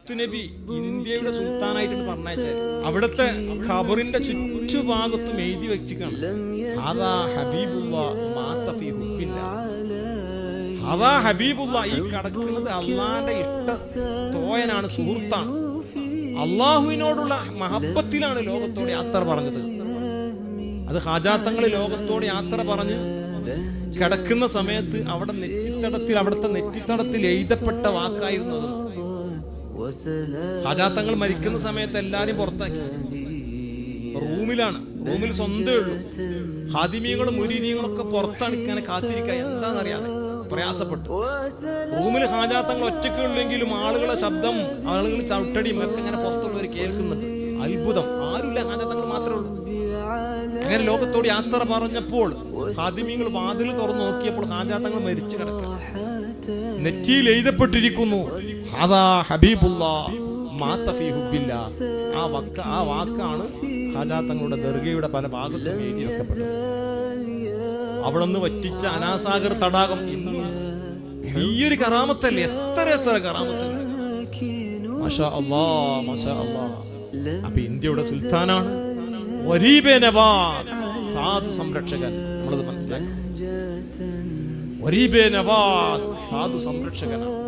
മുത്തുനബി ഇന്ത്യയുടെ സുൽത്താനായിട്ടാണ് പറഞ്ഞയച്ചത്. അവിടുത്തെ ഖബറിന്റെ ചുറ്റുഭാഗത്തും എഴുതി വെച്ചിക്കാണ് അതാ ഹബീബുല്ലാ മാത ഫീ ഹുബ്ബില്ലാ. അതാ ഹബീബുല്ലാ, ഈ കിടക്കുന്നത് അള്ളാന്റെ ഇഷ്ട തോയനാണ്, സുഹൃത്താണ്. അള്ളാഹുവിനോടുള്ള മഹബത്തിലാണ് ലോകത്തോട് യാത്ര പറഞ്ഞത്. അത് ഹാജാത്തങ്ങൾ ലോകത്തോട് യാത്ര പറഞ്ഞ് കിടക്കുന്ന സമയത്ത് അവിടുത്തെ നെറ്റിത്തടത്തിൽ എഴുതപ്പെട്ട വാക്കായിരുന്നു അത്. ഹാജാത്തങ്ങൾ മരിക്കുന്ന സമയത്ത് എല്ലാരും പുറത്താക്കി, റൂമിൽ സ്വന്തമേ ഉള്ളൂ. ഹാദിമീങ്ങളും മുരീദീങ്ങളും ഒക്കെ പുറത്തണിക്കാൻ കാത്തിരിക്കാൻ എന്താണെന്നറിയാതെ പ്രയാസപ്പെട്ടു. റൂമിൽ ഹാജാത്തങ്ങൾ ഒറ്റയ്ക്കുള്ളെങ്കിലും ആളുകളെ ശബ്ദം, ആളുകൾ ചവിട്ടടിയും ഒക്കെ ഇങ്ങനെ പുറത്തുള്ളവർ കേൾക്കുന്നുണ്ട്. അത്ഭുതം, ആരുമില്ല, ഹാജാത്തങ്ങൾ മാത്രമേ ഉള്ളൂ. അങ്ങനെ ലോകത്തോട് യാത്ര പറഞ്ഞപ്പോൾ ഹാദിമീങ്ങൾ വാതിൽ തുറന്നു നോക്കിയപ്പോൾ ഹാജാത്തങ്ങൾ മരിച്ചു കിടക്കുക. നെറ്റിയിൽ എഴുതപ്പെട്ടിരിക്കുന്നു അതാ ഹബീബുല്ലാ മാത ഫീ ഹുബ്ബില്ലാ. ആ വാക്കാണ് ഹാജാത്തങ്ങളുടെ ദർഗയുടെ പല ഭാഗത്തും എഴുതി വെക്കപ്പെട്ടത്. അവിടെ നിന്ന് വറ്റിച്ച അനാസാഗർ തടാകം ഇന്നും ഈയൊരു കറാമത്തല്ലേ, എത്ര കറാമത്തല്ലേ. മാഷാ അല്ലാഹ്, മാഷാ അല്ലാഹ്. അപ്പൊ ഇന്ത്യയുടെ സുൽത്താനാണ്, വരീബെ നവാസ്, സാധു സംരക്ഷകൻ. നമ്മളത് മനസ്സിലാക്കി. വരീബെ നവാസ് സാധു സംരക്ഷകനാണ്.